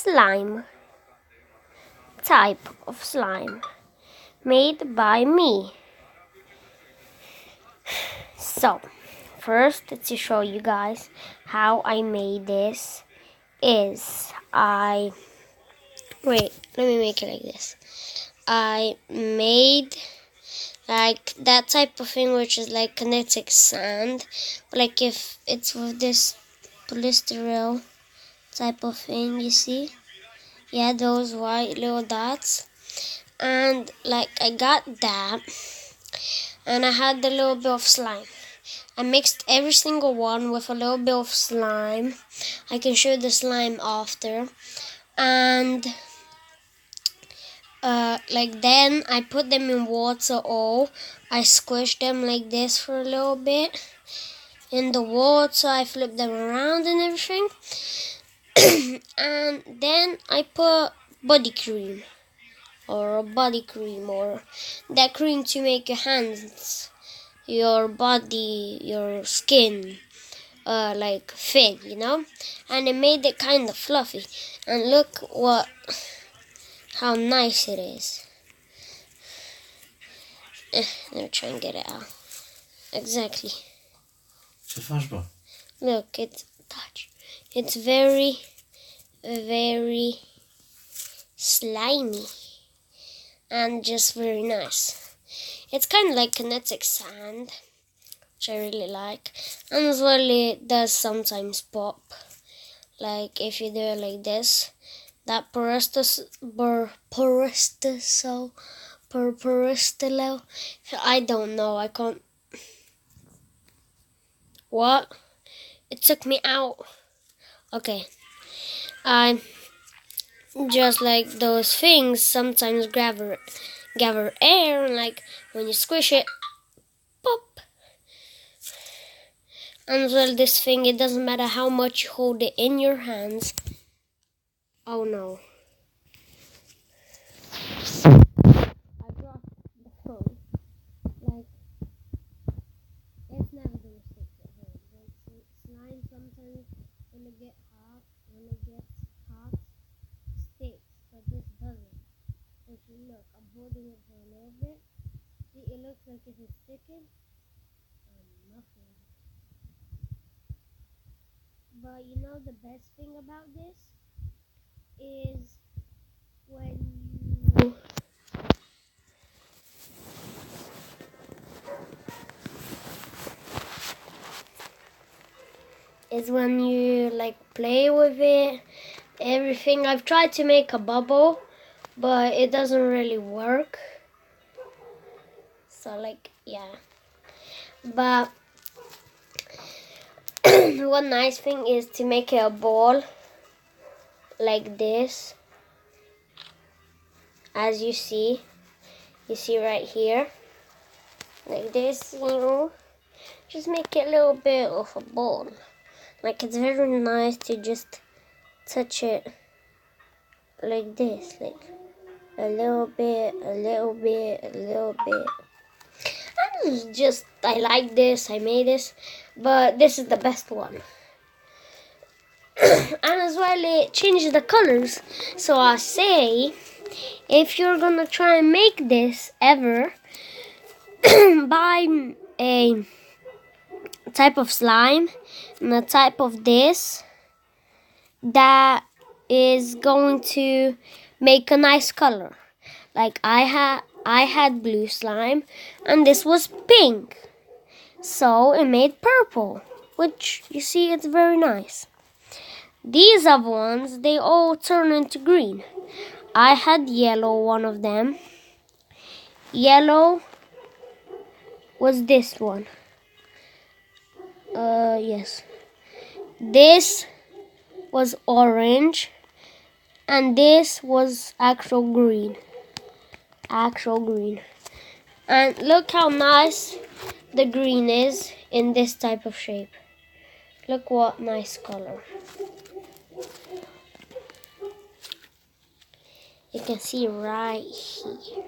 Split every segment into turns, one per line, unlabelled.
slime. Type of slime made by me. So, first to show you guys how I made this is let me make it like this. I made like that type of thing which is like kinetic sand, like if it's with this polystyrene type of thing, you see? Yeah, those white little dots. And like I got that, and I had a little bit of slime. I mixed every single one with a little bit of slime. I can show the slime after. And like then I put them in water all. I squished them like this for a little bit in the water. I flipped them around and everything. And then I put body cream or that cream to make your hands, your body, your skin like thin, you know, and it made it kind of fluffy. And look how nice it is. Let me try and get it out. Exactly.
C'est fâche
Look, it's very, very slimy and just very nice. It's kind of like kinetic sand, which I really like, and as well it does sometimes pop. Like if you do it like this, that peristilo, I don't know, I can't. What? It took me out. Okay. I just like those things sometimes gather air, and like when you squish it, pop. And as well, this thing, it doesn't matter how much you hold it in your hands. Oh no. I dropped the phone. Like, it's never gonna stick to her. Like, slime sometimes when it gets hot, sticks, but this doesn't. If you look, I'm holding it for a little bit. See, it looks like it is sticking. Nothing. But you know the best thing about this is when you like play with it, everything. I've tried to make a bubble, but it doesn't really work. So like, yeah. But one nice thing is to make it a ball like this. As you see right here, like this, you know, just make it a little bit of a ball. Like, it's very nice to just touch it like this, like a little bit. I like this, I made this, but this is the best one. And as well, it changes the colors. So I say, if you're gonna try and make this ever, buy a type of slime and a type of this that is going to make a nice color. Like I had blue slime and this was pink, so it made purple, which you see, it's very nice. These other ones, they all turn into green. I had yellow, one of them. Yellow was this one. Yes. This was orange, and this was actual green. And look how nice the green is in this type of shape. Look what nice color. You can see right here.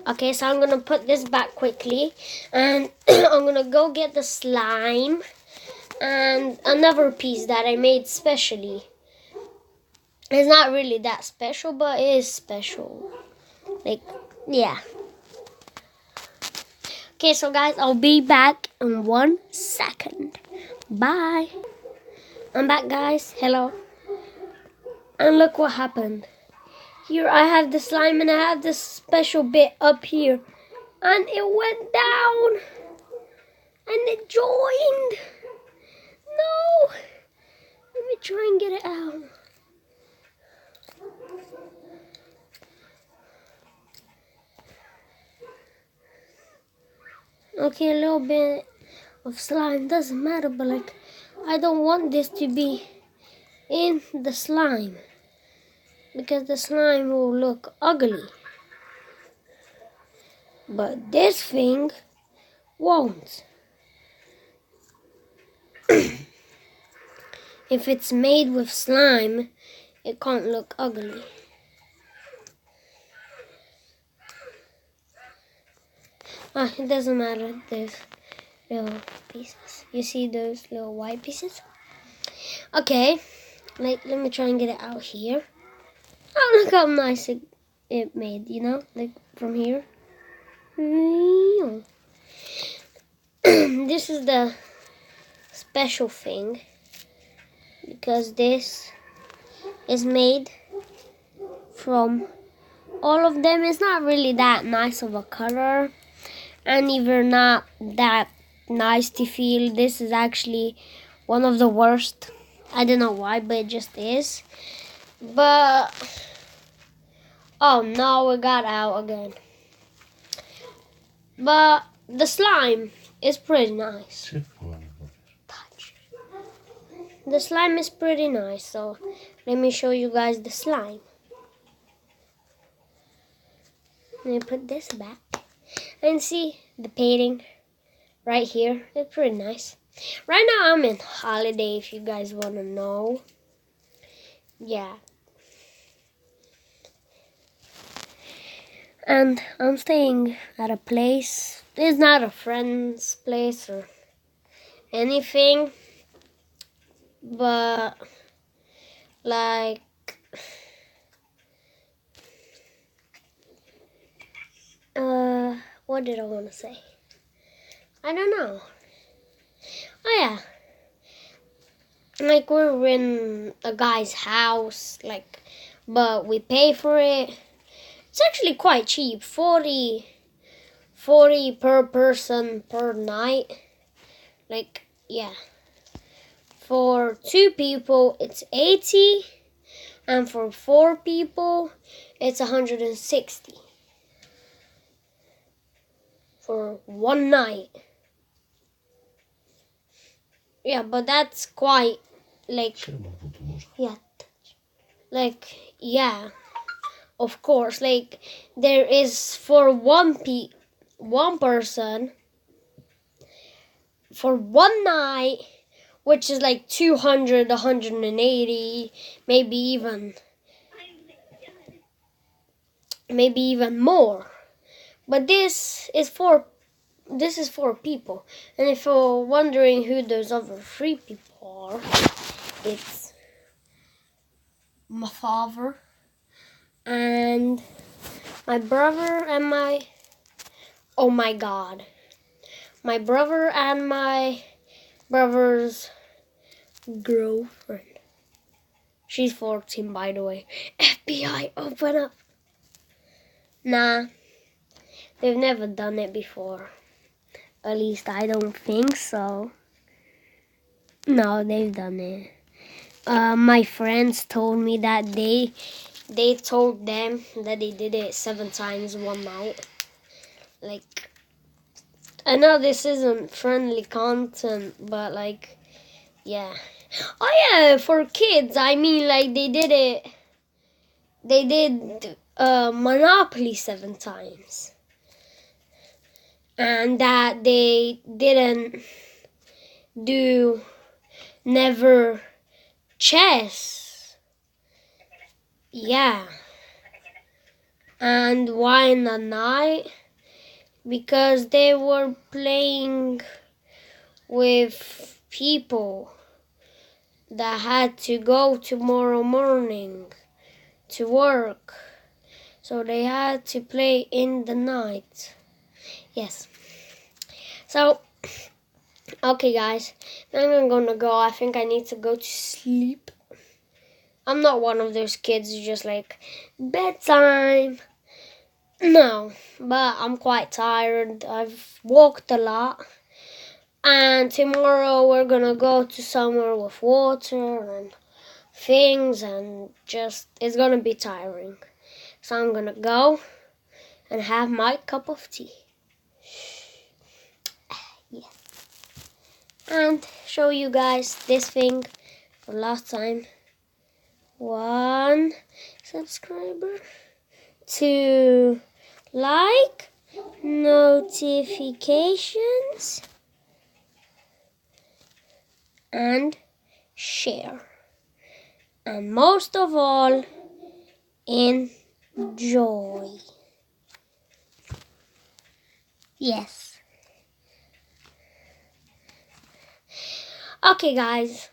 Okay, so I'm gonna put this back quickly, and I'm gonna go get the slime and another piece that I made specially. It's not really that special, but it is special. Like, yeah. Okay, so guys, I'll be back in 1 second. Bye. I'm back, guys. Hello. And look what happened. Here I have the slime and I have this special bit up here. And it went down. And it joined. No. Let me try and get it out. Okay, a little bit of slime doesn't matter, but like, I don't want this to be in the slime because the slime will look ugly. But this thing won't. If it's made with slime, it can't look ugly. It doesn't matter. There's little pieces. You see those little white pieces? Okay, like let me try and get it out here. Oh, look how nice it made, you know, like from here. This is the special thing because this is made from all of them. It's not really that nice of a color and even not that nice to feel. This is actually one of the worst. I don't know why, but it just is. But oh no, it got out again. But the slime is pretty nice. The slime is pretty nice, so let me show you guys the slime. Let me put this back and see the painting right here. It's pretty nice. Right now I'm in holiday, if you guys want to know. Yeah. And I'm staying at a place. It's not a friend's place or anything. But like what did I want to say? I don't know. Oh yeah. Like we're in a guy's house, like, but we pay for it. It's actually quite cheap, 40 per person per night. Like, yeah. For 2 people, it's 80. And for 4 people, it's 160. For 1 night. Yeah, but that's quite, like, yeah. Like, yeah. Of course, like, there is for one person, for 1 night, which is like 200, 180, maybe even more. But this is for people. And if you're wondering who those other 3 people are, it's my father and my brother and my brother and my brother's girlfriend. She's 14, by the way. FBI, open up. Nah, they've never done it before. At least I don't think so. No, they've done it. My friends told me that they told them that they did it 7 times 1 night. Like, I know this isn't friendly content, but like, yeah. Oh yeah, for kids, I mean, like they did Monopoly 7 times. And that they didn't do never chess. Yeah. And why not night? Because they were playing with people that had to go tomorrow morning to work. So they had to play in the night. Yes. So, okay guys, I'm gonna go. I think I need to go to sleep. I'm not one of those kids who's just like, bedtime. No, but I'm quite tired. I've walked a lot. And tomorrow we're gonna go to somewhere with water and things, and just, it's gonna be tiring. So I'm gonna go and have my cup of tea. Yes. And show you guys this thing for last time. 1 subscriber. 2 like, notifications, and share. And most of all, enjoy. Yes. Okay, guys.